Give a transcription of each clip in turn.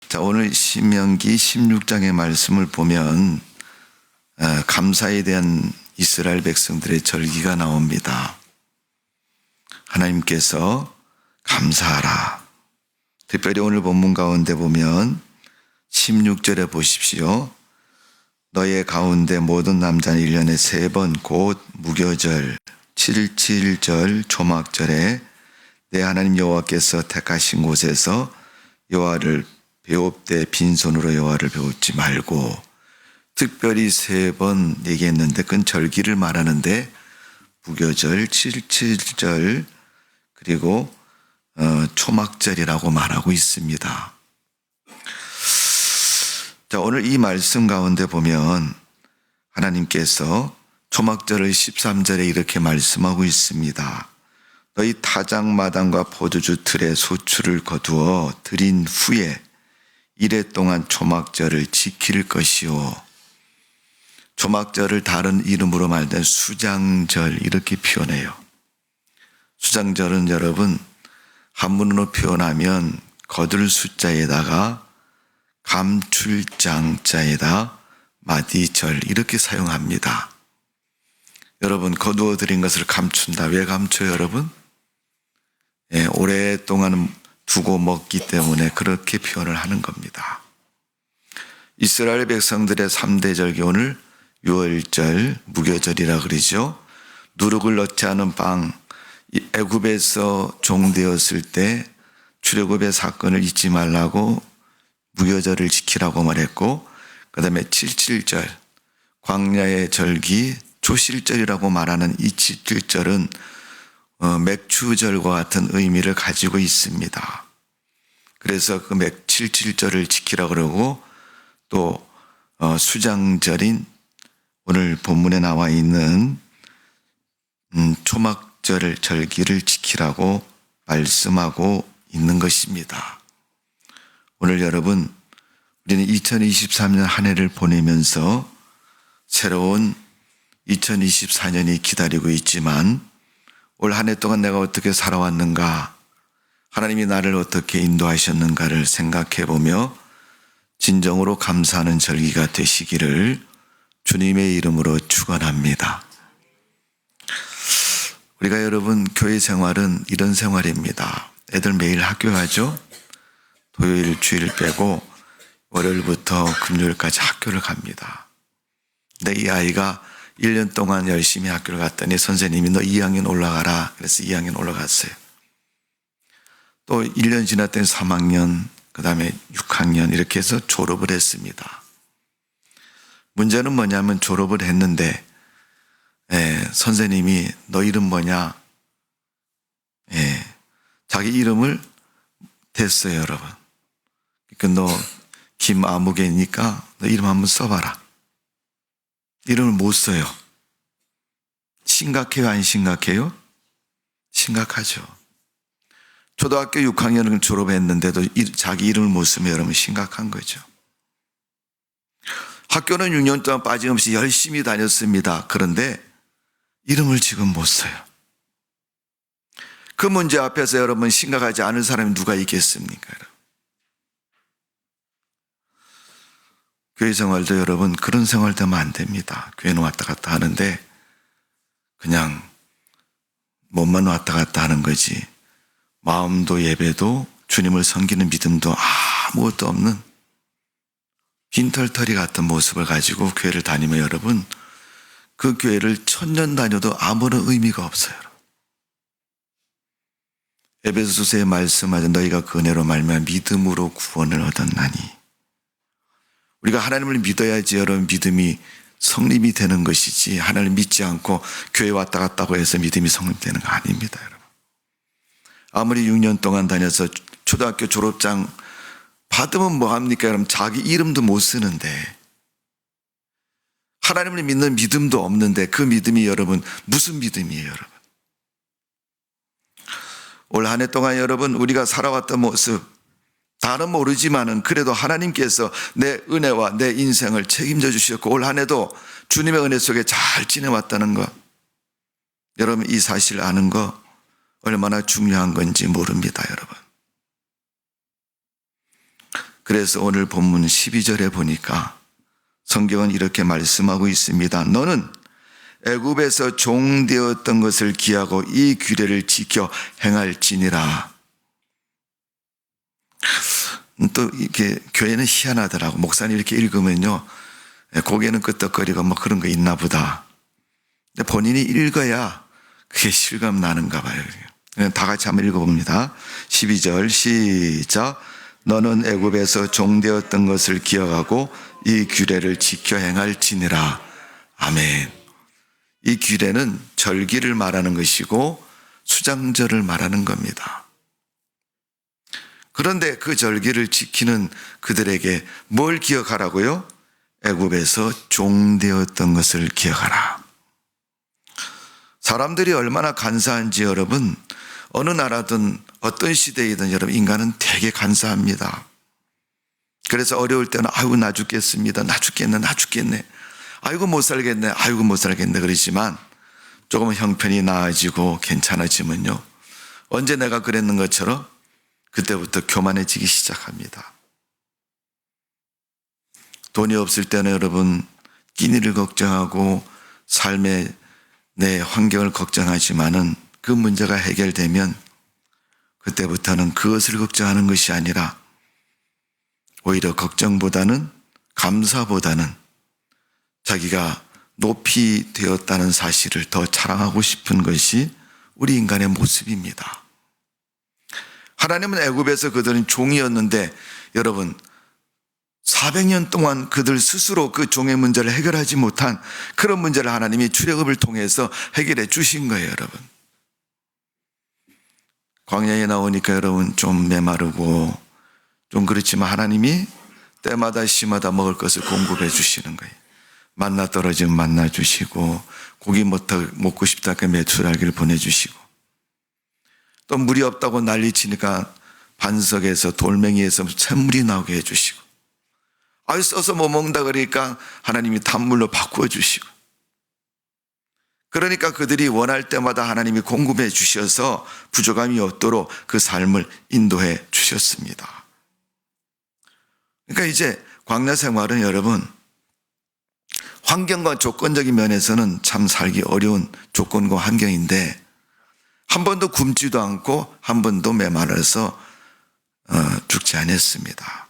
자, 오늘 신명기 16장의 말씀을 보면 감사에 대한 이스라엘 백성들의 절기가 나옵니다. 하나님께서 감사하라. 특별히 오늘 본문 가운데 보면 16절에 보십시오. 너의 가운데 모든 남자는 1년에 3번 곧 무교절, 7.7절, 초막절에 내 하나님 여호와께서 택하신 곳에서 여호와를 배웁되 빈손으로 여호와를 배웁지 말고, 특별히 3번 얘기했는데 그건 절기를 말하는데 무교절, 7.7절 그리고 초막절이라고 말하고 있습니다. 자, 오늘 이 말씀 가운데 보면 하나님께서 초막절을 13절에 이렇게 말씀하고 있습니다. 너희 타작마당과 포도주 틀에 소출을 거두어 들인 후에 이래 동안 초막절을 지킬 것이요. 초막절을 다른 이름으로 말하는 수장절 이렇게 표현해요. 수장절은 여러분 한문으로 표현하면 거둘 숫자에다가 감출장자에다 마디절 이렇게 사용합니다. 여러분 거두어 들인 것을 감춘다. 왜 감춰요 여러분? 오랫동안 두고 먹기 때문에 그렇게 표현을 하는 겁니다. 이스라엘 백성들의 3대 절기 오늘 유월절, 무교절이라 그러죠. 누룩을 넣지 않은 빵, 애굽에서 종되었을 때 출애굽의 사건을 잊지 말라고 무교절을 지키라고 말했고, 그 다음에 7.7절, 광야의 절기, 초실절이라고 말하는 이 7.7절은 맥추절과 같은 의미를 가지고 있습니다. 그래서 그 7.7절을 지키라고 그러고, 또 수장절인 오늘 본문에 나와 있는 초막절 절기를 지키라고 말씀하고 있는 것입니다. 오늘 여러분 우리는 2023년 한 해를 보내면서 새로운 2024년이 기다리고 있지만 올 한 해 동안 내가 어떻게 살아왔는가, 하나님이 나를 어떻게 인도하셨는가를 생각해 보며 진정으로 감사하는 절기가 되시기를 주님의 이름으로 축원합니다. 우리가 여러분 교회 생활은 이런 생활입니다. 애들 매일 학교 가죠. 토요일 주일 빼고 월요일부터 금요일까지 학교를 갑니다. 근데 이 아이가 1년 동안 열심히 학교를 갔더니 선생님이 너 2학년 올라가라. 그래서 2학년 올라갔어요. 또 1년 지났더니 3학년, 그 다음에 6학년 이렇게 해서 졸업을 했습니다. 문제는 뭐냐면 졸업을 했는데 선생님이 너 이름 뭐냐? 자기 이름을 댔어요 여러분. 그러니까 너 김아무개니까 너 이름 한번 써봐라. 이름을 못 써요. 심각해요 안 심각해요? 심각하죠. 초등학교 6학년을 졸업했는데도 자기 이름을 못 쓰면 여러분 심각한 거죠. 학교는 6년 동안 빠짐없이 열심히 다녔습니다. 그런데 이름을 지금 못 써요. 그 문제 앞에서 여러분 심각하지 않은 사람이 누가 있겠습니까? 여러분. 교회 생활도 여러분 그런 생활 되면 안 됩니다. 교회는 왔다 갔다 하는데 그냥 몸만 왔다 갔다 하는 거지 마음도 예배도 주님을 섬기는 믿음도 아무것도 없는 빈털터리 같은 모습을 가지고 교회를 다니면 여러분 그 교회를 1000년 다녀도 아무런 의미가 없어요. 에베소서에 말씀하자 너희가 그 은혜로 말미암아 믿음으로 구원을 얻었나니. 우리가 하나님을 믿어야지 여러분 믿음이 성립이 되는 것이지 하나님을 믿지 않고 교회 왔다 갔다고 해서 믿음이 성립되는 거 아닙니다. 여러분. 아무리 6년 동안 다녀서 초등학교 졸업장 받으면 뭐합니까? 여러분 자기 이름도 못 쓰는데 하나님을 믿는 믿음도 없는데 그 믿음이 여러분 무슨 믿음이에요 여러분? 올 한 해 동안 여러분 우리가 살아왔던 모습 다는 모르지만은 그래도 하나님께서 내 은혜와 내 인생을 책임져 주셨고 올 한 해도 주님의 은혜 속에 잘 지내왔다는 것, 여러분 이 사실 아는 거 얼마나 중요한 건지 모릅니다 여러분. 그래서 오늘 본문 12절에 보니까 성경은 이렇게 말씀하고 있습니다. 너는 애굽에서 종되었던 것을 기하고 이 규례를 지켜 행할지니라. 또 이렇게 교회는 희한하더라고. 목사님 이렇게 읽으면요, 고개는 끄덕거리고 뭐 그런 거 있나 보다. 근데 본인이 읽어야 그게 실감 나는가 봐요. 다 같이 한번 읽어봅니다. 12절 시작. 너는 애굽에서 종되었던 것을 기억하고 이 규례를 지켜 행할지니라. 아멘. 이 규례는 절기를 말하는 것이고 수장절을 말하는 겁니다. 그런데 그 절기를 지키는 그들에게 뭘 기억하라고요? 애굽에서 종되었던 것을 기억하라. 사람들이 얼마나 간사한지 여러분, 어느 나라든 어떤 시대이든 여러분, 인간은 되게 간사합니다. 그래서 어려울 때는 아이고 나 죽겠습니다. 나 죽겠네. 아이고 못 살겠네. 그러지만 조금 형편이 나아지고 괜찮아지면요, 언제 내가 그랬는 것처럼 그때부터 교만해지기 시작합니다. 돈이 없을 때는 여러분 끼니를 걱정하고 삶의 내 환경을 걱정하지만은 그 문제가 해결되면 그때부터는 그것을 걱정하는 것이 아니라 오히려 걱정보다는 감사보다는 자기가 높이 되었다는 사실을 더 자랑하고 싶은 것이 우리 인간의 모습입니다. 하나님은 애굽에서 그들은 종이었는데 여러분 400년 동안 그들 스스로 그 종의 문제를 해결하지 못한 그런 문제를 하나님이 출애굽을 통해서 해결해 주신 거예요, 여러분. 광야에 나오니까 여러분 좀 메마르고 좀 그렇지만 하나님이 때마다 시마다 먹을 것을 공급해 주시는 거예요. 만나 떨어지면 만나 주시고 고기 먹고 싶다고 메추라기를 보내주시고 또 물이 없다고 난리치니까 반석에서 돌멩이에서 샘물이 나오게 해주시고 써서 못 먹는다 그러니까 하나님이 단물로 바꾸어 주시고 그러니까 그들이 원할 때마다 하나님이 공급해 주셔서 부족함이 없도록 그 삶을 인도해 주셨습니다. 그러니까 이제 광야 생활은 여러분 환경과 조건적인 면에서는 참 살기 어려운 조건과 환경인데 한 번도 굶지도 않고 한 번도 메말라서 죽지 않았습니다.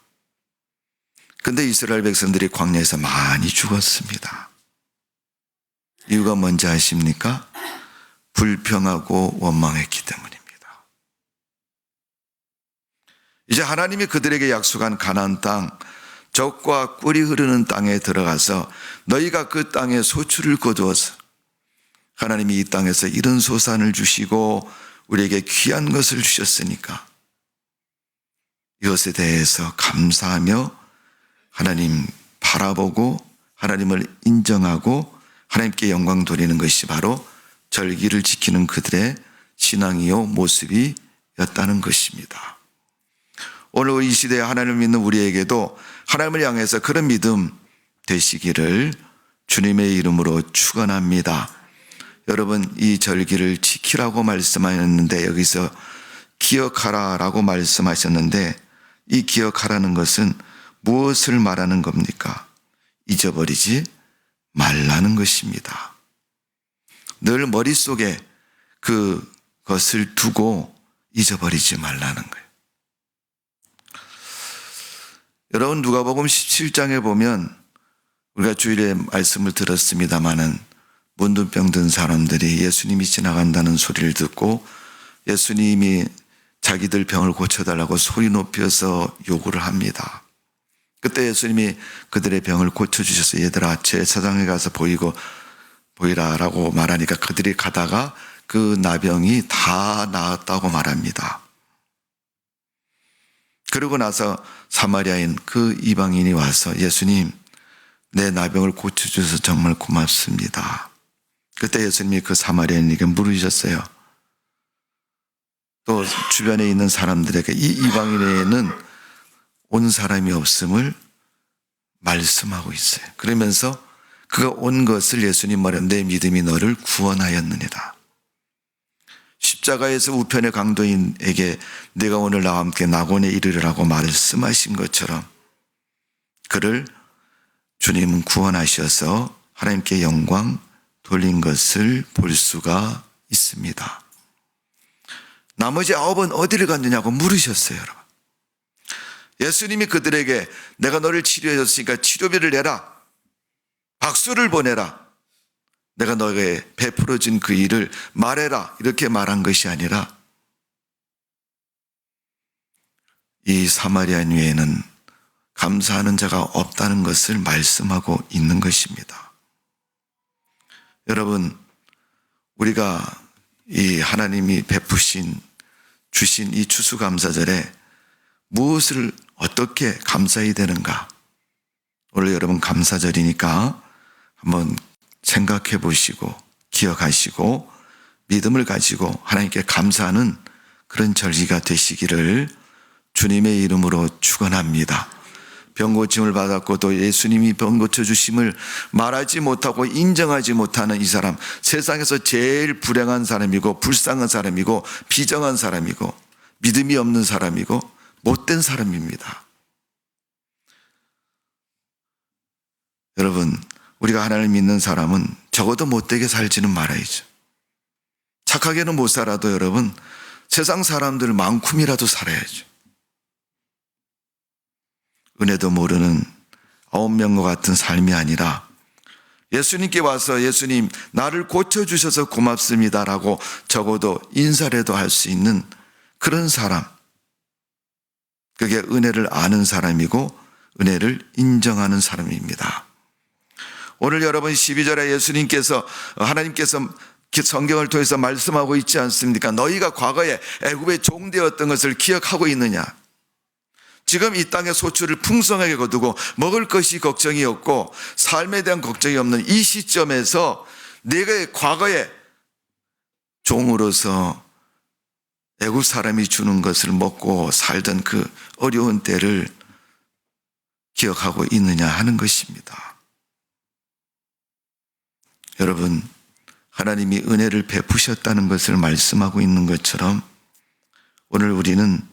근데 이스라엘 백성들이 광야에서 많이 죽었습니다. 이유가 뭔지 아십니까? 불평하고 원망했기 때문입니다. 이제 하나님이 그들에게 약속한 가나안 땅, 젖과 꿀이 흐르는 땅에 들어가서 너희가 그 땅에 소출을 거두어서 하나님이 이 땅에서 이런 소산을 주시고 우리에게 귀한 것을 주셨으니까 이것에 대해서 감사하며 하나님 바라보고 하나님을 인정하고 하나님께 영광 돌리는 것이 바로 절기를 지키는 그들의 신앙이요 모습이었다는 것입니다. 오늘 이 시대에 하나님을 믿는 우리에게도 하나님을 향해서 그런 믿음 되시기를 주님의 이름으로 축원합니다. 여러분 이 절기를 지키라고 말씀하셨는데 여기서 기억하라라고 말씀하셨는데 이 기억하라는 것은 무엇을 말하는 겁니까? 잊어버리지 말라는 것입니다. 늘 머릿속에 그것을 두고 잊어버리지 말라는 거예요. 여러분 누가복음 17장에 보면 우리가 주일에 말씀을 들었습니다마는 문둥병 든 사람들이 예수님이 지나간다는 소리를 듣고 예수님이 자기들 병을 고쳐달라고 소리 높여서 요구를 합니다. 그때 예수님이 그들의 병을 고쳐주셔서 얘들아 제사장에 가서 보이라라고 말하니까 그들이 가다가 그 나병이 다 나았다고 말합니다. 그러고 나서 사마리아인 그 이방인이 와서 예수님 내 나병을 고쳐주셔서 정말 고맙습니다. 그때 예수님이 그 사마리아인에게 물으셨어요. 또 주변에 있는 사람들에게 이 이방인에는 온 사람이 없음을 말씀하고 있어요. 그러면서 그가 온 것을 예수님 말해 내 믿음이 너를 구원하였느니라. 십자가에서 우편의 강도인에게 내가 오늘 나와 함께 낙원에 이르리라고 말씀하신 것처럼 그를 주님은 구원하셔서 하나님께 영광 돌린 것을 볼 수가 있습니다. 나머지 9은 어디를 갔느냐고 물으셨어요, 여러분. 예수님이 그들에게 내가 너를 치료해 줬으니까 치료비를 내라. 박수를 보내라. 내가 너에게 베풀어진 그 일을 말해라. 이렇게 말한 것이 아니라 이 사마리아인 외에는 감사하는 자가 없다는 것을 말씀하고 있는 것입니다. 여러분, 우리가 이 하나님이 주신 이 추수감사절에 무엇을 어떻게 감사해야 되는가? 오늘 여러분 감사절이니까 한번 생각해 보시고 기억하시고 믿음을 가지고 하나님께 감사하는 그런 절기가 되시기를 주님의 이름으로 축원합니다. 병 고침을 받았고 또 예수님이 병 고쳐주심을 말하지 못하고 인정하지 못하는 이 사람, 세상에서 제일 불행한 사람이고 불쌍한 사람이고 비정한 사람이고 믿음이 없는 사람이고 못된 사람입니다. 여러분, 우리가 하나님을 믿는 사람은 적어도 못되게 살지는 말아야죠. 착하게는 못 살아도 여러분 세상 사람들만큼이라도 살아야죠. 은혜도 모르는 9명과 같은 삶이 아니라 예수님께 와서 예수님 나를 고쳐주셔서 고맙습니다라고 적어도 인사라도 할 수 있는 그런 사람, 그게 은혜를 아는 사람이고 은혜를 인정하는 사람입니다. 오늘 여러분 12절에 하나님께서 성경을 통해서 말씀하고 있지 않습니까? 너희가 과거에 애굽에 종되었던 것을 기억하고 있느냐? 지금 이 땅의 소출을 풍성하게 거두고 먹을 것이 걱정이 없고 삶에 대한 걱정이 없는 이 시점에서 내가 과거에 종으로서 애굽 사람이 주는 것을 먹고 살던 그 어려운 때를 기억하고 있느냐 하는 것입니다. 여러분, 하나님이 은혜를 베푸셨다는 것을 말씀하고 있는 것처럼 오늘 우리는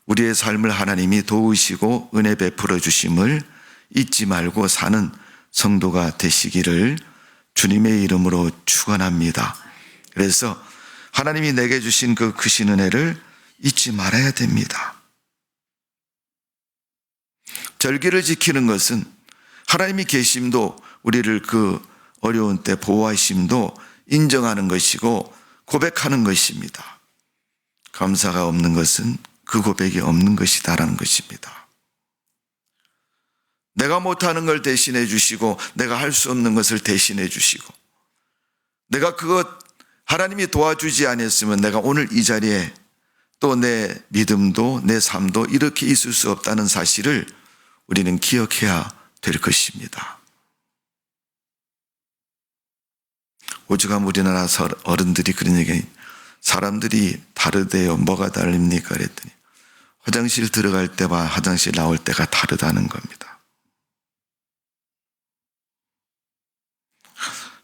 우리의 삶을 하나님이 도우시고 은혜 베풀어 주심을 잊지 말고 사는 성도가 되시기를 주님의 이름으로 축원합니다. 그래서 하나님이 내게 주신 그 크신 은혜를 잊지 말아야 됩니다. 절기를 지키는 것은 하나님이 계심도 우리를 그 어려운 때 보호하심도 인정하는 것이고 고백하는 것입니다. 감사가 없는 것은 그 고백이 없는 것이다라는 것입니다. 내가 못하는 걸 대신해 주시고 내가 할 수 없는 것을 대신해 주시고 내가 하나님이 도와주지 않았으면 내가 오늘 이 자리에 또 내 믿음도 내 삶도 이렇게 있을 수 없다는 사실을 우리는 기억해야 될 것입니다. 오죽하면 우리나라 어른들이 그런 얘기, 사람들이 다르대요. 뭐가 다릅니까? 그랬더니 화장실 들어갈 때와 화장실 나올 때가 다르다는 겁니다.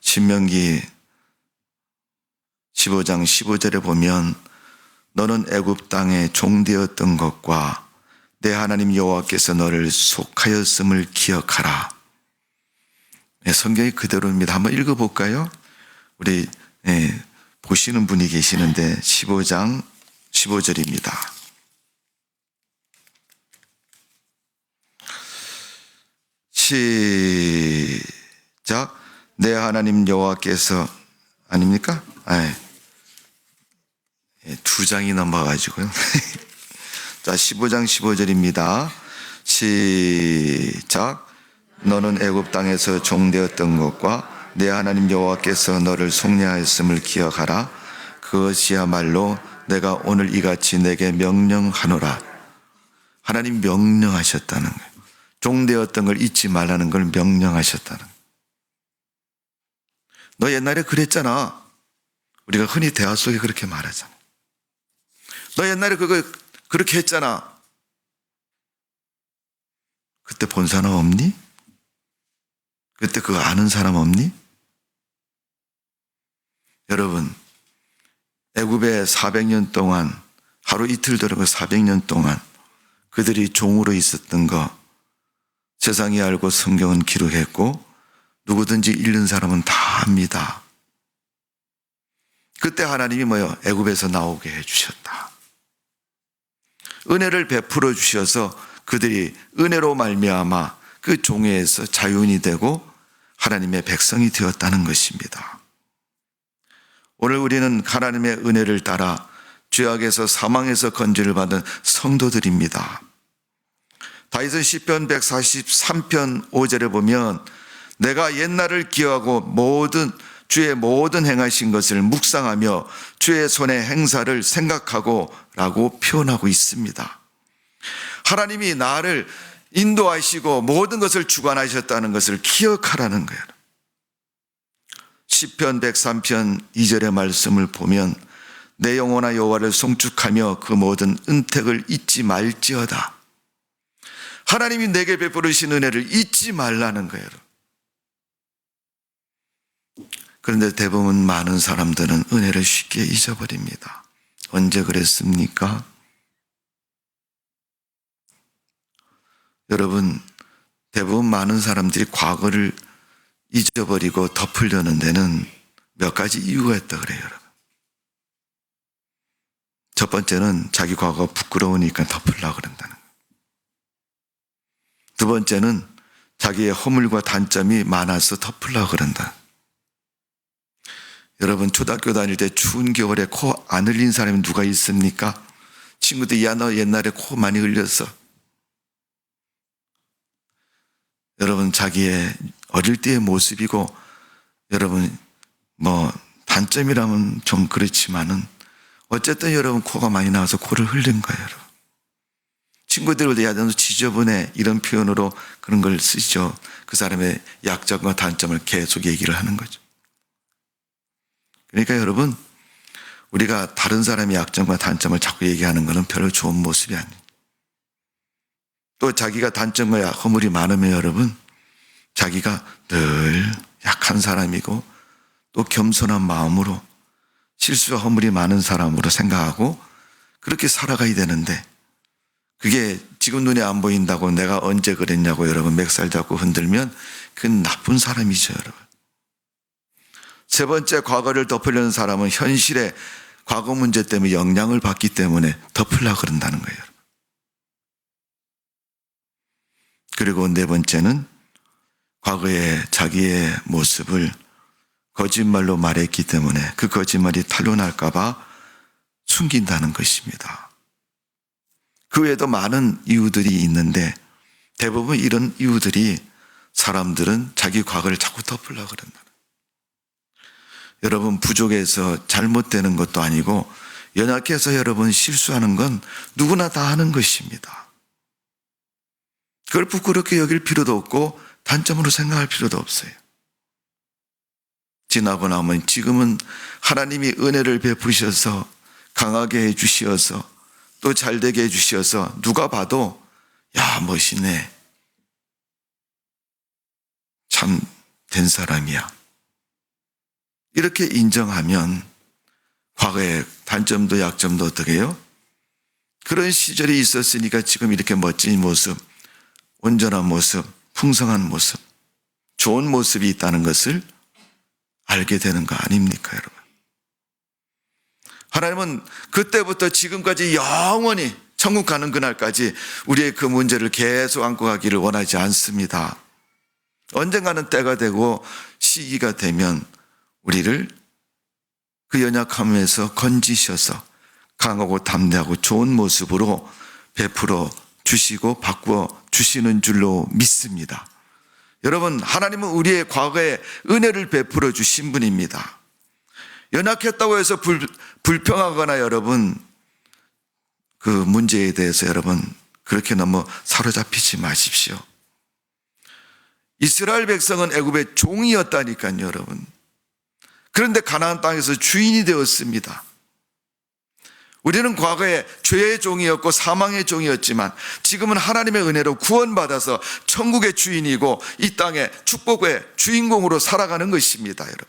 신명기 15장 15절에 보면 너는 애굽 땅에 종되었던 것과 내 하나님 여호와께서 너를 속하였음을 기억하라. 네, 성경이 그대로입니다. 한번 읽어볼까요? 우리 보시는 분이 계시는데 15장 15절입니다. 시작. 내 하나님 여호와께서 아닙니까? 두 장이 넘어가지고요. 자, 15장 15절입니다. 시작. 너는 애굽 땅에서 종되었던 것과 내 하나님 여호와께서 너를 속량하였음을 기억하라. 그것이야말로 내가 오늘 이같이 내게 명령하노라. 하나님 명령하셨다는 거예요. 종되었던 걸 잊지 말라는 걸 명령하셨다는 거예요. 너 옛날에 그랬잖아. 우리가 흔히 대화 속에 그렇게 말하잖아. 너 옛날에 그거 그렇게 했잖아. 그때 본 사람 없니? 그때 그거 아는 사람 없니? 여러분, 애굽에 400년 동안 하루 이틀 들어가 400년 동안 그들이 종으로 있었던 거 세상이 알고 성경은 기록했고 누구든지 읽는 사람은 다 합니다. 그때 하나님이 뭐요? 애굽에서 나오게 해주셨다. 은혜를 베풀어 주셔서 그들이 은혜로 말미암아 그 종회에서 자유인이 되고 하나님의 백성이 되었다는 것입니다. 오늘 우리는 하나님의 은혜를 따라 죄악에서 사망에서 건지를 받은 성도들입니다. 다윗은 시편 143편 5절에 보면 내가 옛날을 기억하고 주의 모든 행하신 것을 묵상하며 주의 손의 행사를 생각하고 라고 표현하고 있습니다. 하나님이 나를 인도하시고 모든 것을 주관하셨다는 것을 기억하라는 거예요. 시편 103편 2절의 말씀을 보면 내 영혼아 여호와를 송축하며 그 모든 은택을 잊지 말지어다. 하나님이 내게 베푸르신 은혜를 잊지 말라는 거예요. 그런데 대부분 많은 사람들은 은혜를 쉽게 잊어버립니다. 언제 그랬습니까? 여러분, 대부분 많은 사람들이 과거를 잊어버리고 덮으려는 데는 몇 가지 이유가 있다 그래요, 여러분. 첫 번째는 자기 과거가 부끄러우니까 덮으려고 그런다는 거예요. 두 번째는 자기의 허물과 단점이 많아서 덮으려고 그런다. 여러분, 초등학교 다닐 때 추운 겨울에 코 안 흘린 사람이 누가 있습니까? 친구들이 야, 너 옛날에 코 많이 흘렸어. 여러분, 자기의 어릴 때의 모습이고, 여러분, 단점이라면 좀 그렇지만은, 어쨌든 여러분, 코가 많이 나와서 코를 흘린 거예요, 여러분. 친구들을 야, 너 지저분해. 이런 표현으로 그런 걸 쓰죠. 그 사람의 약점과 단점을 계속 얘기를 하는 거죠. 그러니까 여러분, 우리가 다른 사람의 약점과 단점을 자꾸 얘기하는 것은 별로 좋은 모습이 아니에요. 또 자기가 단점과 허물이 많으면 여러분, 자기가 늘 약한 사람이고 또 겸손한 마음으로 실수와 허물이 많은 사람으로 생각하고 그렇게 살아가야 되는데, 그게 지금 눈에 안 보인다고 내가 언제 그랬냐고 여러분 멱살 잡고 흔들면 그건 나쁜 사람이죠, 여러분. 세 번째, 과거를 덮으려는 사람은 현실의 과거 문제 때문에 영향을 받기 때문에 덮으려고 그런다는 거예요. 그리고 네 번째는 과거에 자기의 모습을 거짓말로 말했기 때문에 그 거짓말이 탄로날까 봐 숨긴다는 것입니다. 그 외에도 많은 이유들이 있는데 대부분 이런 이유들이 사람들은 자기 과거를 자꾸 덮으려고 그런다. 여러분, 부족해서 잘못되는 것도 아니고 연약해서 여러분 실수하는 건 누구나 다 하는 것입니다. 그걸 부끄럽게 여길 필요도 없고 단점으로 생각할 필요도 없어요. 지나고 나면 지금은 하나님이 은혜를 베푸셔서 강하게 해주시어서 또 잘되게 해주시어서 누가 봐도 야, 멋있네, 참 된 사람이야, 이렇게 인정하면 과거의 단점도 약점도 어떻게 해요? 그런 시절이 있었으니까 지금 이렇게 멋진 모습, 온전한 모습, 풍성한 모습, 좋은 모습이 있다는 것을 알게 되는 거 아닙니까, 여러분? 하나님은 그때부터 지금까지 영원히 천국 가는 그날까지 우리의 그 문제를 계속 안고 가기를 원하지 않습니다. 언젠가는 때가 되고 시기가 되면 우리를 그 연약함에서 건지셔서 강하고 담대하고 좋은 모습으로 베풀어 주시고 바꾸어 주시는 줄로 믿습니다. 여러분, 하나님은 우리의 과거에 은혜를 베풀어 주신 분입니다. 연약했다고 해서 불평하거나 여러분 그 문제에 대해서 여러분 그렇게 너무 사로잡히지 마십시오. 이스라엘 백성은 애굽의 종이었다니까요, 여러분. 그런데 가나안 땅에서 주인이 되었습니다. 우리는 과거에 죄의 종이었고 사망의 종이었지만 지금은 하나님의 은혜로 구원받아서 천국의 주인이고 이 땅의 축복의 주인공으로 살아가는 것입니다, 여러분.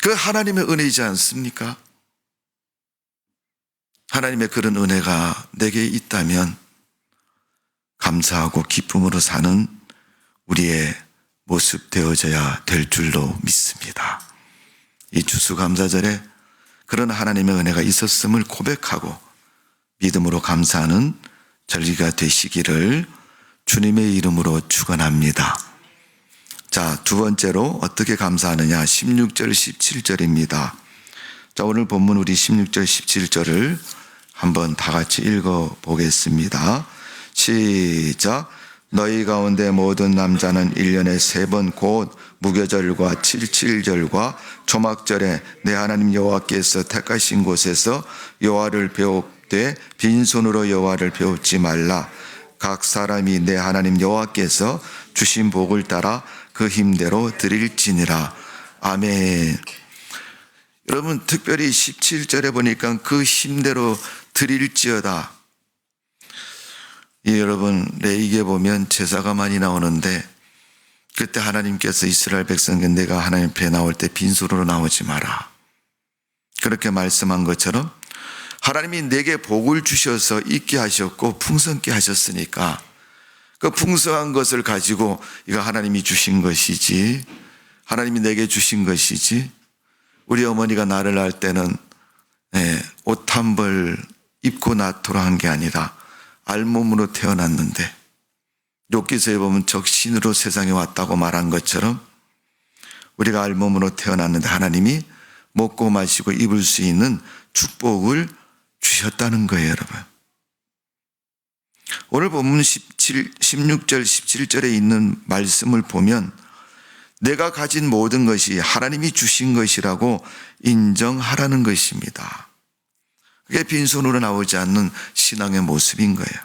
그 하나님의 은혜이지 않습니까? 하나님의 그런 은혜가 내게 있다면 감사하고 기쁨으로 사는 우리의 모습 되어져야 될 줄로 믿습니다. 이 추수감사절에 그런 하나님의 은혜가 있었음을 고백하고 믿음으로 감사하는 절기가 되시기를 주님의 이름으로 축원합니다. 자, 두 번째로 어떻게 감사하느냐? 16절 17절입니다. 자, 오늘 본문 우리 16절 17절을 한번 다 같이 읽어 보겠습니다. 시작. 너희 가운데 모든 남자는 1년에 3번 곧 무교절과 칠칠절과 초막절에 내 하나님 여호와께서 택하신 곳에서 여호와를 배웁되 빈손으로 여호와를 배웁지 말라. 각 사람이 내 하나님 여호와께서 주신 복을 따라 그 힘대로 드릴지니라. 아멘. 여러분, 특별히 17절에 보니까 그 힘대로 드릴지어다. 여러분, 레위기에 보면 제사가 많이 나오는데 그때 하나님께서 이스라엘 백성에게 내가 하나님 앞에 나올 때 빈손으로 나오지 마라, 그렇게 말씀한 것처럼 하나님이 내게 복을 주셔서 있게 하셨고 풍성케 하셨으니까 그 풍성한 것을 가지고 이거 하나님이 주신 것이지, 하나님이 내게 주신 것이지, 우리 어머니가 나를 낳을 때는 옷 한 벌 입고 낳도록 한 게 아니라 알몸으로 태어났는데 욥기서에 보면 적신으로 세상에 왔다고 말한 것처럼 우리가 알몸으로 태어났는데 하나님이 먹고 마시고 입을 수 있는 축복을 주셨다는 거예요, 여러분. 오늘 본문 16절 17절에 있는 말씀을 보면 내가 가진 모든 것이 하나님이 주신 것이라고 인정하라는 것입니다. 그게 빈손으로 나오지 않는 신앙의 모습인 거예요.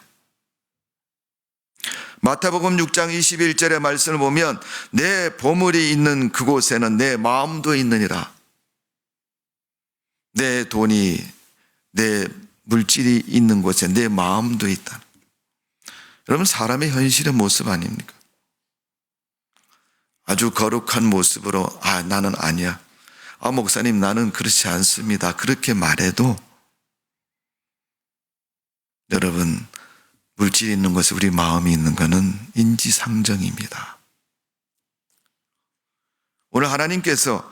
마태복음 6장 21절의 말씀을 보면 내 보물이 있는 그곳에는 내 마음도 있느니라. 내 돈이, 내 물질이 있는 곳에 내 마음도 있다. 여러분, 사람의 현실의 모습 아닙니까? 아주 거룩한 모습으로 나는 아니야, 목사님 나는 그렇지 않습니다, 그렇게 말해도 여러분, 물질이 있는 곳에 우리 마음이 있는 것은 인지상정입니다. 오늘 하나님께서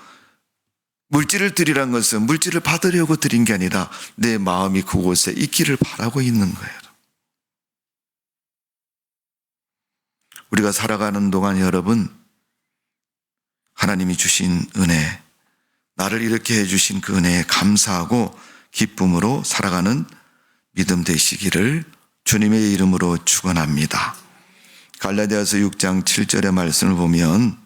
물질을 드리란 것은 물질을 받으려고 드린 게 아니라 내 마음이 그곳에 있기를 바라고 있는 거예요. 우리가 살아가는 동안 여러분, 하나님이 주신 은혜, 나를 이렇게 해주신 그 은혜에 감사하고 기쁨으로 살아가는 믿음 되시기를 주님의 이름으로 축원합니다. 갈라디아서 6장 7절의 말씀을 보면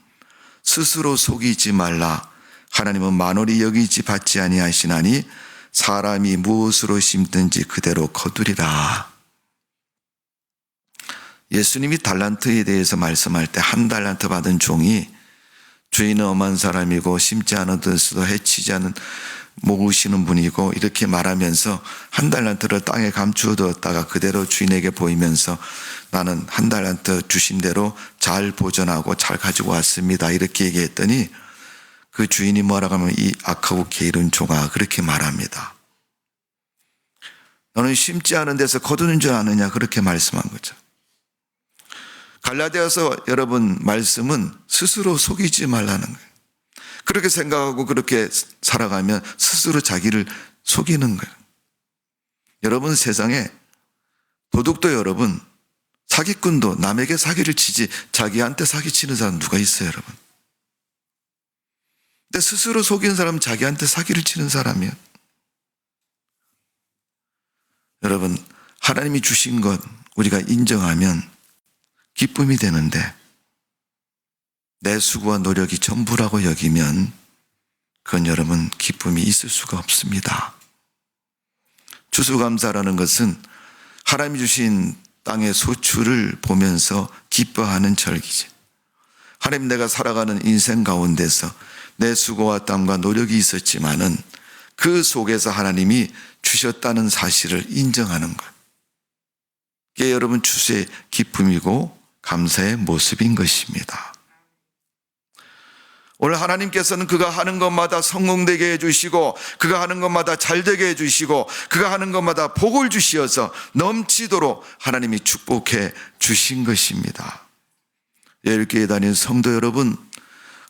스스로 속이지 말라. 하나님은 만홀히 여기지 받지 아니하시나니 사람이 무엇으로 심든지 그대로 거두리라. 예수님이 달란트에 대해서 말씀할 때 한 달란트 받은 종이 주인은 엄한 사람이고 심지 않아도 해치지 않은 모으시는 분이고 이렇게 말하면서 한 달란트를 땅에 감추어 두었다가 그대로 주인에게 보이면서 나는 한 달란트 주신 대로 잘 보존하고 잘 가지고 왔습니다, 이렇게 얘기했더니 그 주인이 뭐라고 하면 이 악하고 게으른 종아, 그렇게 말합니다. 너는 심지 않은 데서 거두는 줄 아느냐, 그렇게 말씀한 거죠. 갈라디아서 여러분 말씀은 스스로 속이지 말라는 거예요. 그렇게 생각하고 그렇게 살아가면 스스로 자기를 속이는 거예요. 여러분, 세상에 도둑도 여러분, 사기꾼도 남에게 사기를 치지 자기한테 사기치는 사람 누가 있어요, 여러분? 근데 스스로 속이는 사람은 자기한테 사기를 치는 사람이에요. 여러분, 하나님이 주신 것 우리가 인정하면 기쁨이 되는데 내 수고와 노력이 전부라고 여기면 그건 여러분 기쁨이 있을 수가 없습니다. 추수감사라는 것은 하나님이 주신 땅의 소출을 보면서 기뻐하는 절기지. 하나님, 내가 살아가는 인생 가운데서 내 수고와 땀과 노력이 있었지만은 그 속에서 하나님이 주셨다는 사실을 인정하는 것. 그게 여러분 추수의 기쁨이고 감사의 모습인 것입니다. 오늘 하나님께서는 그가 하는 것마다 성공되게 해주시고 그가 하는 것마다 잘되게 해주시고 그가 하는 것마다 복을 주시어서 넘치도록 하나님이 축복해 주신 것입니다. 예일교회 다니는 성도 여러분,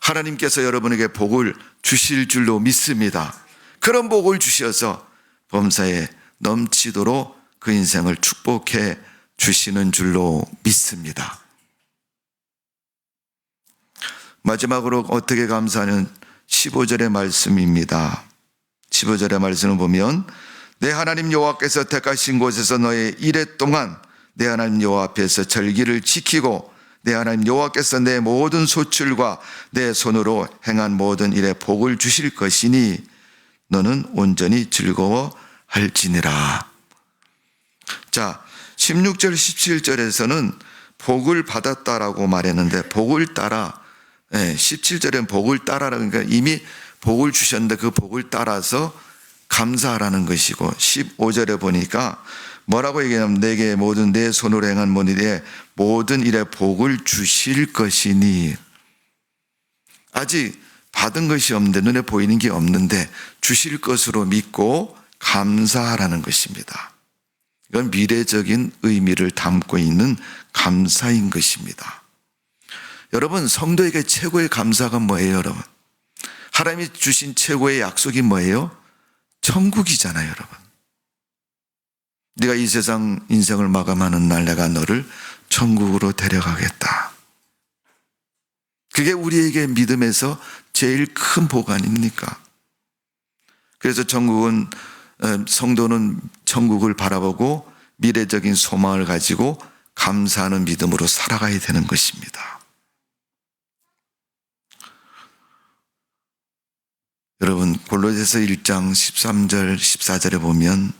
하나님께서 여러분에게 복을 주실 줄로 믿습니다. 그런 복을 주셔서 범사에 넘치도록 그 인생을 축복해 주시는 줄로 믿습니다. 마지막으로 어떻게 감사하는 15절의 말씀입니다. 15절의 말씀을 보면 내 하나님 여호와께서 택하신 곳에서 너의 이래 동안 내 하나님 여호와 앞에서 절기를 지키고 내 하나님 여호와께서 내 모든 소출과 내 손으로 행한 모든 일에 복을 주실 것이니 너는 온전히 즐거워할지니라. 자, 16절 17절에서는 복을 받았다라고 말했는데 복을 따라 17절엔 복을 따라라는 그러니까 이미 복을 주셨는데 그 복을 따라서 감사하라는 것이고 15절에 보니까 뭐라고 얘기하냐면 내게 모든 내 손으로 행한 모든 일에 복을 주실 것이니 아직 받은 것이 없는데 눈에 보이는 게 없는데 주실 것으로 믿고 감사하라는 것입니다. 이건 미래적인 의미를 담고 있는 감사인 것입니다. 여러분 성도에게 최고의 감사가 뭐예요 여러분? 하나님이 주신 최고의 약속이 뭐예요? 천국이잖아요 여러분. 네가 이 세상 인생을 마감하는 날 내가 너를 천국으로 데려가겠다. 그게 우리에게 믿음에서 제일 큰 복 아닙니까? 그래서 성도는 천국을 바라보고 미래적인 소망을 가지고 감사하는 믿음으로 살아가야 되는 것입니다. 여러분 골로새서 1장 13절 14절에 보면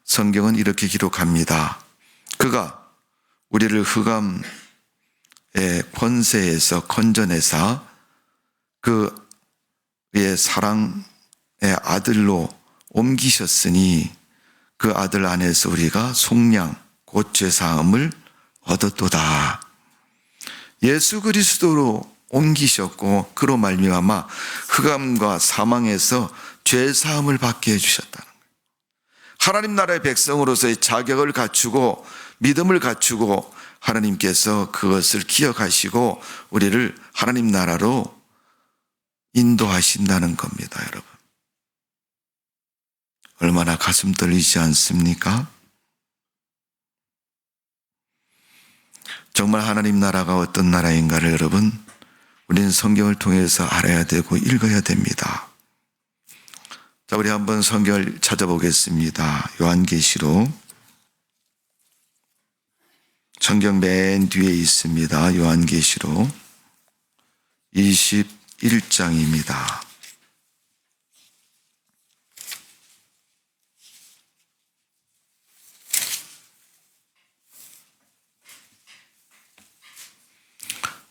성경은 이렇게 기록합니다. 그가 우리를 흑암의 권세에서 건져내사 그의 사랑의 아들로 옮기셨으니 그 아들 안에서 우리가 속량 곧 죄사함을 얻었도다. 예수 그리스도로 옮기셨고 그로 말미암아 흑암과 사망에서 죄사함을 받게 해주셨다는 거예요. 하나님 나라의 백성으로서의 자격을 갖추고 믿음을 갖추고 하나님께서 그것을 기억하시고 우리를 하나님 나라로 인도하신다는 겁니다. 여러분 얼마나 가슴 떨리지 않습니까? 정말 하나님 나라가 어떤 나라인가를 여러분 우리는 성경을 통해서 알아야 되고 읽어야 됩니다. 자, 우리 한번 성경을 찾아보겠습니다. 요한계시록 성경 맨 뒤에 있습니다. 요한계시록 21장입니다.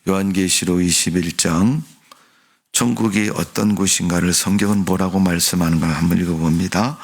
요한계시록 21장 천국이 어떤 곳인가를 성경은 뭐라고 말씀하는가 한번 읽어봅니다.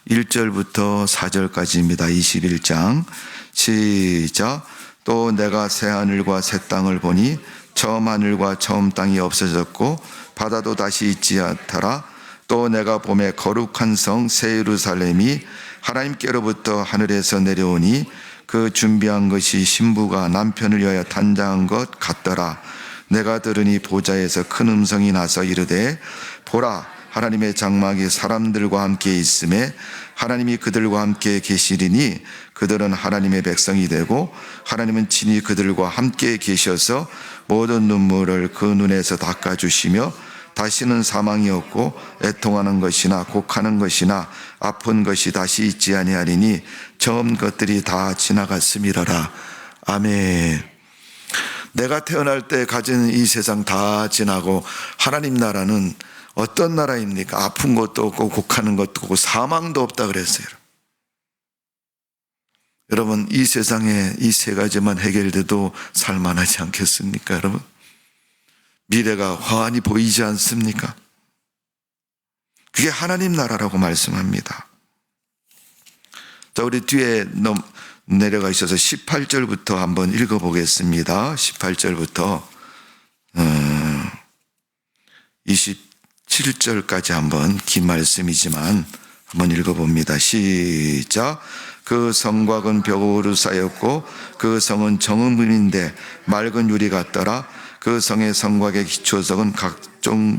1절부터 4절까지입니다. 21장 시작. 또 내가 새 하늘과 새 땅을 보니 처음 하늘과 처음 땅이 없어졌고 바다도 다시 있지 않더라. 또 내가 보매 거룩한 성 새 예루살렘이 하나님께로부터 하늘에서 내려오니 그 준비한 것이 신부가 남편을 위하여 단장한 것 같더라. 내가 들으니 보좌에서 큰 음성이 나서 이르되 보라 하나님의 장막이 사람들과 함께 있음에 하나님이 그들과 함께 계시리니 그들은 하나님의 백성이 되고 하나님은 친히 그들과 함께 계셔서 모든 눈물을 그 눈에서 닦아주시며 다시는 사망이 없고 애통하는 것이나 곡하는 것이나 아픈 것이 다시 있지 아니하리니 처음 것들이 다 지나갔음이러라. 아멘. 내가 태어날 때 가진 이 세상 다 지나고 하나님 나라는 어떤 나라입니까? 아픈 것도 없고 곡하는 것도 없고 사망도 없다 그랬어요. 여러분 이 세상에 이 세 가지만 해결돼도 살만하지 않겠습니까? 여러분 미래가 환히 보이지 않습니까? 그게 하나님 나라라고 말씀합니다. 자, 우리 뒤에 내려가 있어서 18절부터 한번 읽어보겠습니다. 18절부터 27절까지 한번 긴 말씀이지만 한번 읽어봅니다. 시작. 그 성곽은 벽으로 쌓였고 그 성은 정금인데 맑은 유리 같더라. 그 성의 성곽의 기초석은 각종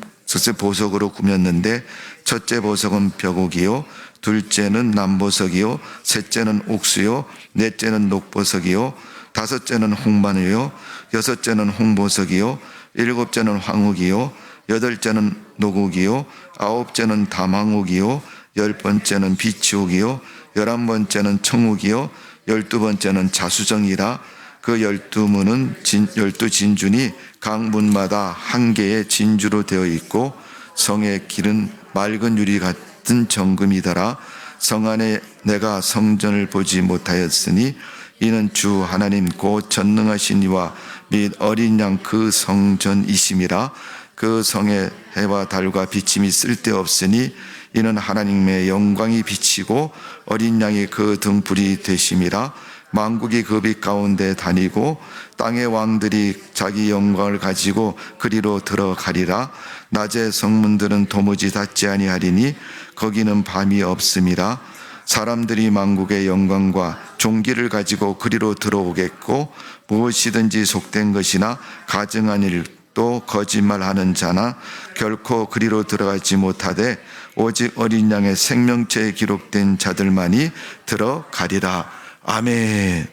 보석으로 꾸몄는데 첫째 보석은 벽옥이요, 둘째는 남보석이요, 셋째는 옥수요, 넷째는 녹보석이요, 다섯째는 홍마늘이요, 여섯째는 홍보석이요, 일곱째는 황옥이요, 여덟째는 노곡이요, 아홉째는 담황옥이요, 열번째는 비치옥이요, 11번째는 청옥이요, 12번째는 자수정이라. 그 12문은 12진준이 각 문마다 한 개의 진주로 되어 있고 성의 길은 맑은 유리 같은 정금이더라. 성 안에 내가 성전을 보지 못하였으니 이는 주 하나님 곧 전능하신 이와 및 어린 양 그 성전이심이라. 그 성에 해와 달과 비침이 쓸데없으니 이는 하나님의 영광이 비치고 어린 양이 그 등불이 되심이라. 만국이 그 빛 가운데 다니고 땅의 왕들이 자기 영광을 가지고 그리로 들어가리라. 낮에 성문들은 도무지 닫지 아니하리니 거기는 밤이 없음이라. 사람들이 만국의 영광과 존귀를 가지고 그리로 들어오겠고 무엇이든지 속된 것이나 가증한 일 또 거짓말하는 자나 결코 그리로 들어가지 못하되 오직 어린 양의 생명체에 기록된 자들만이 들어가리라. 아멘.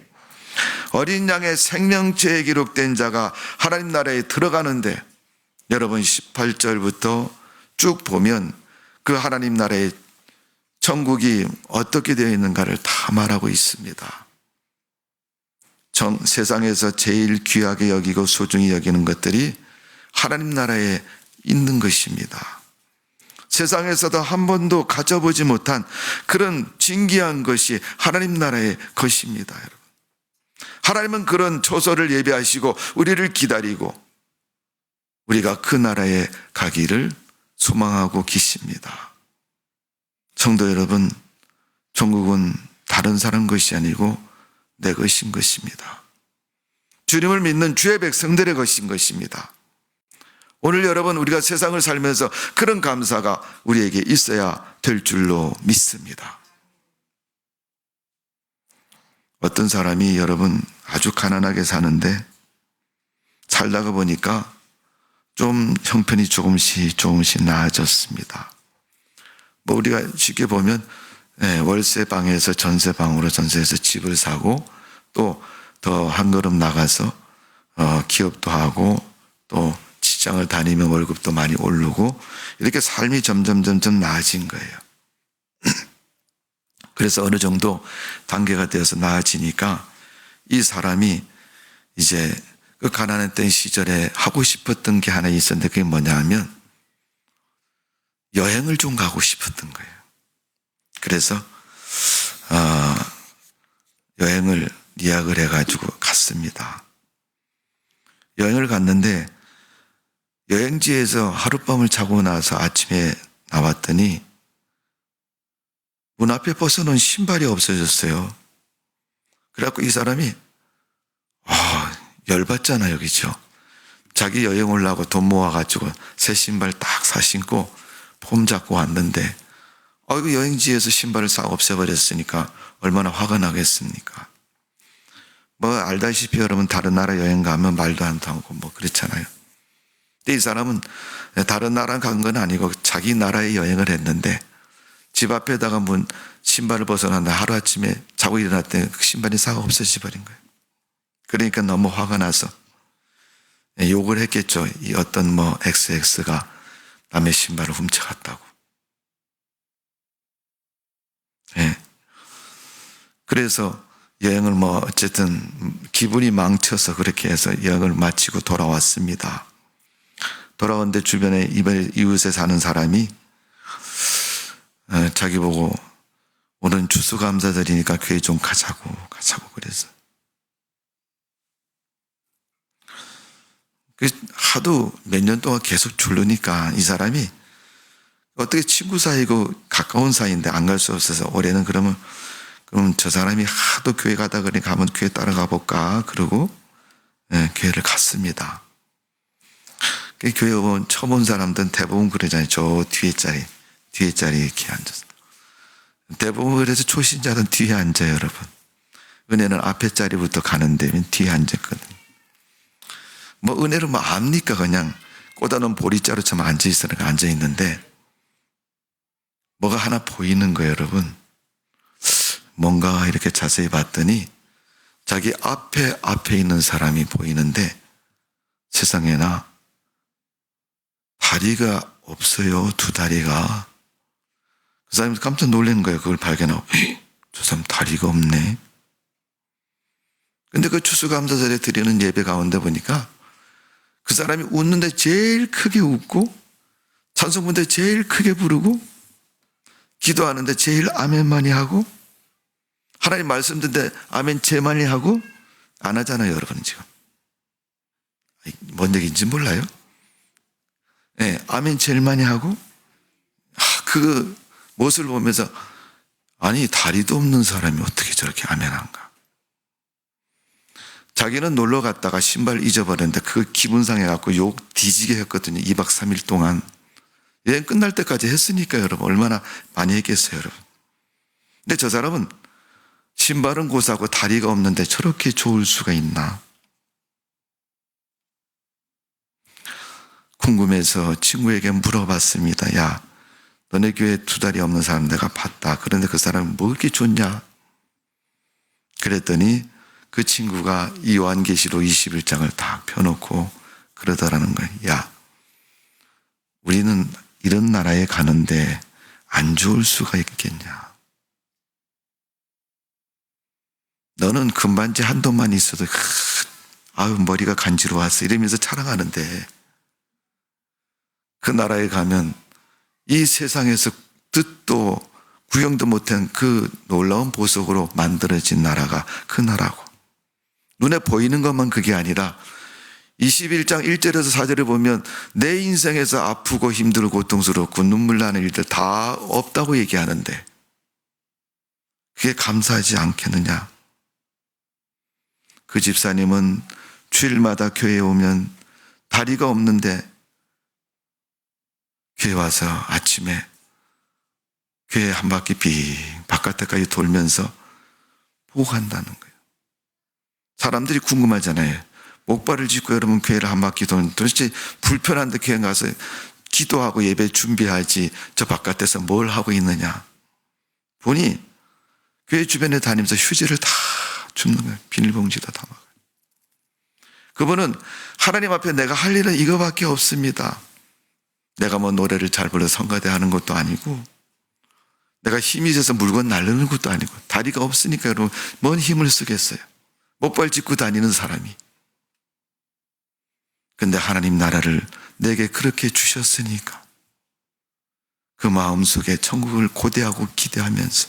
어린 양의 생명체에 기록된 자가 하나님 나라에 들어가는데 여러분 18절부터 쭉 보면 그 하나님 나라의 천국이 어떻게 되어 있는가를 다 말하고 있습니다. 세상에서 제일 귀하게 여기고 소중히 여기는 것들이 하나님 나라에 있는 것입니다. 세상에서도 한 번도 가져보지 못한 그런 진귀한 것이 하나님 나라의 것입니다. 여러분. 하나님은 그런 초소를 예비하시고 우리를 기다리고 우리가 그 나라에 가기를 소망하고 계십니다. 성도 여러분, 천국은 다른 사람 것이 아니고 내 것인 것입니다. 주님을 믿는 주의 백성들의 것인 것입니다. 오늘 여러분 우리가 세상을 살면서 그런 감사가 우리에게 있어야 될 줄로 믿습니다. 어떤 사람이 여러분 아주 가난하게 사는데 살다가 보니까 좀 형편이 조금씩 나아졌습니다. 뭐 우리가 쉽게 보면 월세방에서 전세방으로 전세해서 집을 사고 또 더 한 걸음 나가서 기업도 하고 또 직장을 다니면 월급도 많이 오르고 이렇게 삶이 점점 나아진 거예요. 그래서 어느 정도 단계가 되어서 나아지니까 이 사람이 이제 그 가난했던 시절에 하고 싶었던 게 하나 있었는데 그게 뭐냐 하면 여행을 좀 가고 싶었던 거예요. 그래서 여행을 예약을 해가지고 갔습니다. 여행을 갔는데 여행지에서 하룻밤을 자고 나서 아침에 나왔더니 문 앞에 벗어놓은 신발이 없어졌어요. 그래갖고 이 사람이 열받잖아요, 그죠? 자기 여행 오려고 돈 모아가지고 새 신발 딱 사 신고 폼 잡고 왔는데 이거 여행지에서 신발을 싹 없애버렸으니까 얼마나 화가 나겠습니까? 뭐 알다시피 여러분 다른 나라 여행 가면 말도 안 통하고 뭐 그렇잖아요. 근데 이 사람은 다른 나라 간 건 아니고 자기 나라에 여행을 했는데 집 앞에다가 신발을 벗어났는데 하루아침에 자고 일어났더니 그 신발이 싹 없어져 버린 거예요. 그러니까 너무 화가 나서 욕을 했겠죠. 이 어떤 XX가 남의 신발을 훔쳐갔다고. 그래서 여행을 어쨌든 기분이 망쳐서 그렇게 해서 여행을 마치고 돌아왔습니다. 돌아왔는데 주변에 이웃에 사는 사람이 자기 보고 오늘 추수감사절이니까 교회 좀 가자고 그래서 하도 몇 년 동안 계속 졸르니까 이 사람이 어떻게 친구 사이고 가까운 사이인데 안 갈 수 없어서 올해는 그럼 저 사람이 하도 교회 가다 그러니까 한번 교회 따라가 볼까 그러고 교회를 갔습니다. 교회 오면 처음 온 사람들은 대부분 그러잖아요. 저 뒤에 자리에 이렇게 앉아서. 대부분 그래서 초신자는 뒤에 앉아요, 여러분. 은혜는 앞에 자리부터 가는데 뒤에 앉았거든요. 뭐 은혜를 뭐 압니까? 그냥 꽂아놓은 보리자루처럼 앉아있으니까 앉아있는데 뭐가 하나 보이는 거예요, 여러분. 뭔가 이렇게 자세히 봤더니 자기 앞에 있는 사람이 보이는데 세상에나 다리가 없어요. 두 다리가. 그 사람이 깜짝 놀란 거예요. 그걸 발견하고 저 사람 다리가 없네. 근데 그 추수감사절에 드리는 예배 가운데 보니까 그 사람이 웃는데 제일 크게 웃고 찬송부인데 제일 크게 부르고 기도하는데 제일 아멘 많이 하고 하나님 말씀 듣는데 아멘 제일 많이 하고 안 하잖아요, 여러분. 지금 뭔 얘기인지 몰라요? 네, 아멘 제일 많이 하고 그 모습을 보면서 아니 다리도 없는 사람이 어떻게 저렇게 아멘한가. 자기는 놀러 갔다가 신발 잊어버렸는데 그 기분 상해갖고 욕 뒤지게 했거든요. 2박 3일 동안. 여행 끝날 때까지 했으니까 여러분 얼마나 많이 했겠어요, 여러분. 근데 저 사람은 신발은 고사하고 다리가 없는데 저렇게 좋을 수가 있나. 궁금해서 친구에게 물어봤습니다. 야, 너네 교회 두 다리 없는 사람 내가 봤다. 그런데 그 사람은 뭐 이렇게 좋냐? 그랬더니 그 친구가 요한계시록 21장을 딱 펴놓고 그러더라는 거예요. 야, 우리는 이런 나라에 가는데 안 좋을 수가 있겠냐? 너는 금반지 한동만 있어도 아유 머리가 간지러웠어 이러면서 자랑하는데 그 나라에 가면 이 세상에서 뜻도 구경도 못한 그 놀라운 보석으로 만들어진 나라가 그 나라고 눈에 보이는 것만 그게 아니라 21장 1절에서 4절을 보면 내 인생에서 아프고 힘들고 고통스럽고 눈물 나는 일들 다 없다고 얘기하는데 그게 감사하지 않겠느냐. 그 집사님은 주일마다 교회에 오면 다리가 없는데 교회 와서 아침에 교회 한 바퀴 빙 바깥에까지 돌면서 보고 간다는 거예요. 사람들이 궁금하잖아요. 목발을 짚고 여러분 교회를 한 바퀴 도는 도대체 불편한데 교회 가서 기도하고 예배 준비하지 저 바깥에서 뭘 하고 있느냐. 보니 교회 주변에 다니면서 휴지를 다 줍는 거예요. 비닐봉지도 담아가요. 그분은 하나님 앞에 내가 할 일은 이거밖에 없습니다. 내가 뭐 노래를 잘 불러 성가대 하는 것도 아니고 내가 힘이 있어서 물건 날르는 것도 아니고 다리가 없으니까 여러분 뭔 힘을 쓰겠어요. 목발 짚고 다니는 사람이. 근데 하나님 나라를 내게 그렇게 주셨으니까 그 마음속에 천국을 고대하고 기대하면서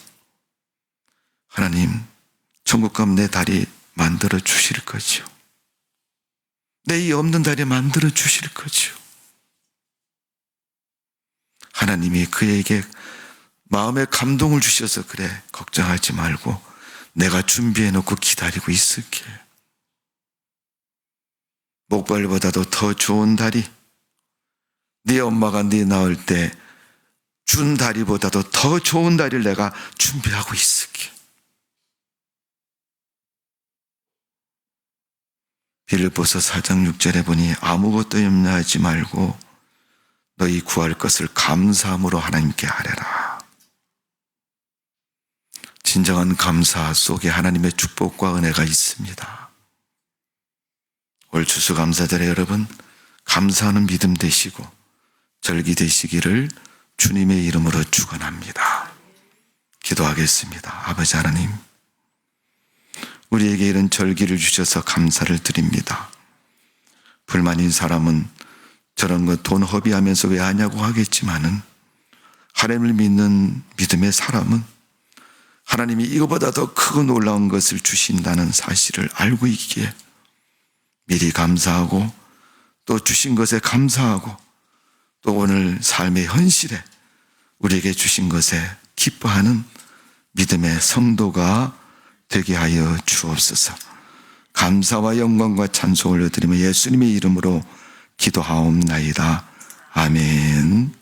하나님 천국 가면 내 다리 만들어 주실 거지요. 내 이 없는 다리 만들어 주실 거지요. 하나님이 그에게 마음에 감동을 주셔서 그래 걱정하지 말고 내가 준비해 놓고 기다리고 있을게. 목발보다도 더 좋은 다리, 네 엄마가 네 낳을 때 준 다리보다도 더 좋은 다리를 내가 준비하고 있을게. 빌립보서 4장 6절에 보니 아무것도 염려하지 말고 너희 구할 것을 감사함으로 하나님께 아뢰라. 진정한 감사 속에 하나님의 축복과 은혜가 있습니다. 올 추수감사절에 여러분 감사하는 믿음 되시고 절기 되시기를 주님의 이름으로 축원합니다. 기도하겠습니다. 아버지 하나님, 우리에게 이런 절기를 주셔서 감사를 드립니다. 불만인 사람은 저런 거 돈 허비하면서 왜 하냐고 하겠지만은 하나님을 믿는 믿음의 사람은 하나님이 이거보다 더 크고 놀라운 것을 주신다는 사실을 알고 있기에 미리 감사하고 또 주신 것에 감사하고 또 오늘 삶의 현실에 우리에게 주신 것에 기뻐하는 믿음의 성도가 되게 하여 주옵소서. 감사와 영광과 찬송을 올려드리며 예수님의 이름으로 기도하옵나이다. 아멘.